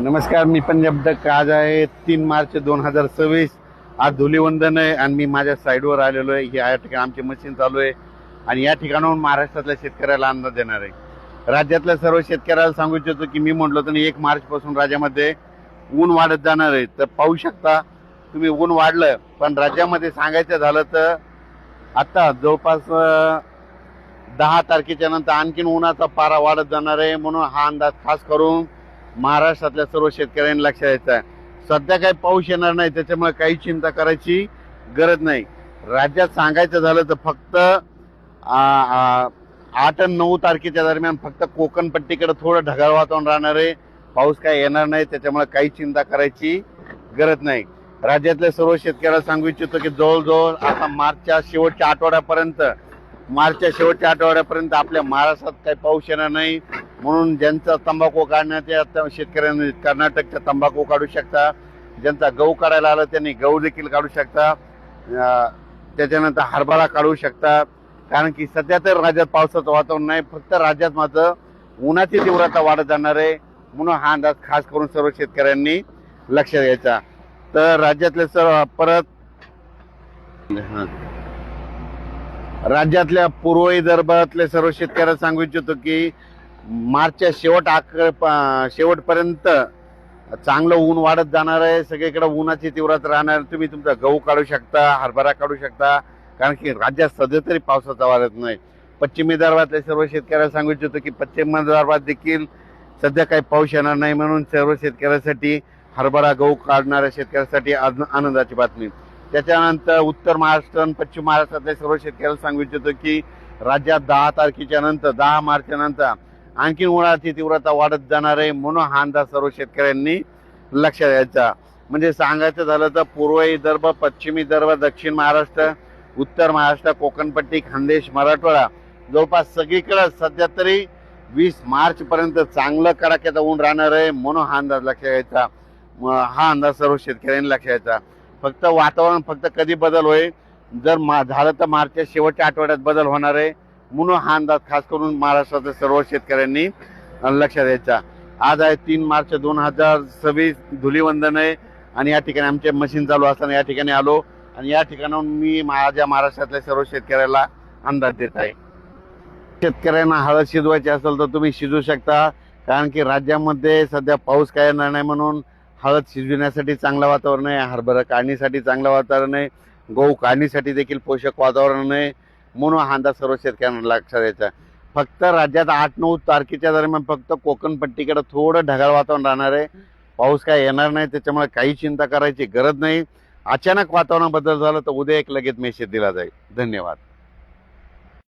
नमस्कार, मी पंजाब डक. आज आहे 3 मार्च 2026. आज धुलीवंदन आहे आणि मी माझ्या साईडवर आलेलो आहे. या ठिकाणी आमची मशीन चालू आहे आणि या ठिकाणाहून महाराष्ट्रातल्या शेतकऱ्याला अंदाज देणार आहे. राज्यातल्या सर्व शेतकऱ्याला सांगू इच्छितो की मी म्हटलो तर 1 मार्च पासून राज्यामध्ये ऊन वाढत जाणार आहे. तर पाहू शकता तुम्ही, ऊन वाढलं, पण राज्यामध्ये सांगायचं झालं तर आता जवळपास 10 तारखेच्या नंतर आणखीन उन्हाचा पारा वाढत जाणार आहे. म्हणून हा अंदाज खास करून महाराष्ट्रातल्या सर्व शेतकऱ्यांनी लक्षात द्यायचं आहे. सध्या काही पाऊस येणार नाही, त्याच्यामुळे काही चिंता करायची गरज नाही. राज्यात सांगायचं झालं तर फक्त 8 आणि 9 तारखेच्या दरम्यान फक्त कोकण पट्टीकडे थोडं ढगाळ वातावरण राहणार आहे. पाऊस काही येणार नाही, त्याच्यामुळे काही चिंता करायची गरज नाही. राज्यातल्या सर्व शेतकऱ्याला सांगू इच्छितो की जवळजवळ आता मार्चच्या शेवटच्या आठवड्यापर्यंत आपल्या महाराष्ट्रात काही पाऊस येणार नाही. म्हणून ज्यांचा तंबाखू काढण्याच्या शेतकऱ्यांनी कर्नाटकचा तंबाखू काढू शकता, ज्यांचा गहू काढायला आलं त्यांनी गहू देखील काढू शकता, त्याच्यानंतर हरभरा काढू शकता. कारण की सध्या तर राज्यात पावसाचं वातावरण नाही, फक्त राज्यात मात्र उन्हाची तीव्रता वाढत जाणार आहे. म्हणून हा अंदाज खास करून सर्व शेतकऱ्यांनी लक्षात घ्यायचा. तर राज्यातले राज्यातल्या पूर्व विदर्भातले सर्व शेतकऱ्यांना सांगू इच्छितो की मार्चच्या शेवटपर्यंत चांगलं ऊन वाढत जाणार आहे. सगळीकडे उन्हाची तीव्रता राहणार. तुम्ही तुमचा गहू काढू शकता, हरभरा काढू शकता, कारण की राज्यात सध्या तरी पावसाचा वाढत नाही. पश्चिम विदर्भातल्या सर्व शेतकऱ्यांना सांगू इच्छितो की पश्चिम विदर्भात देखील सध्या काही पाऊस येणार नाही. म्हणून सर्व शेतकऱ्यांसाठी, हरभरा गहू काढणाऱ्या शेतकऱ्यांसाठी आनंदाची बातमी. त्याच्यानंतर उत्तर महाराष्ट्र आणि पश्चिम महाराष्ट्रातल्या सर्व शेतकऱ्यांना सांगू इच्छितो की राज्यात 10 मार्चच्या नंतर आणखी उन्हाची तीव्रता वाढत जाणार आहे. म्हणून हा अंदाज सर्व शेतकऱ्यांनी लक्षात द्यायचा. म्हणजे सांगायचं झालं तर पूर्व विदर्भ, पश्चिम विदर्भ, दक्षिण महाराष्ट्र, उत्तर महाराष्ट्र, कोकणपट्टी, खानदेश, मराठवाडा जवळपास सगळीकडे सध्या तरी 20 मार्च पर्यंत चांगलं कडाक्याचं ऊन राहणार आहे. म्हणून हा अंदाज लक्षात घ्यायचा. हा अंदाज सर्व शेतकऱ्यांनी लक्षात घ्यायचा. फक्त वातावरण फक्त कधी बदल होईल, जर झालं तर मार्चच्या शेवटच्या आठवड्यात बदल होणार आहे. म्हणून हा अंदाज खास करून महाराष्ट्रातल्या सर्व शेतकऱ्यांनी लक्षात द्यायचा. आज आहे 3 मार्च 2026. धुलीवंदन आहे आणि या ठिकाणी आमचे मशीन चालू असताना या ठिकाणी आलो आणि या ठिकाणाहून मी माझ्या महाराष्ट्रातल्या सर्व शेतकऱ्याला अंदाज देत आहे. शेतकऱ्यांना हळद शिजवायची असेल तर तुम्ही शिजवू शकता, कारण की राज्यामध्ये सध्या पाऊस काय येणार नाही. म्हणून हळद शिजविण्यासाठी चांगलं वातावरण आहे, हरभरा काढणीसाठी चांगलं वातावरण आहे, गहू काढणीसाठी देखील पोषक वातावरण आहे. म्हणून हा अंदाज सर्व शेतकऱ्यांना लक्षात द्यायचा. फक्त राज्यात 8-9 तारखेच्या दरम्यान फक्त कोकण पट्टीकडे थोडं ढगाळ वातावरण राहणार आहे. पाऊस काय येणार नाही, त्याच्यामुळे काही चिंता करायची गरज नाही. अचानक वातावरण बदल झालं तर उद्या एक लगेच मेसेज दिला जाईल. धन्यवाद.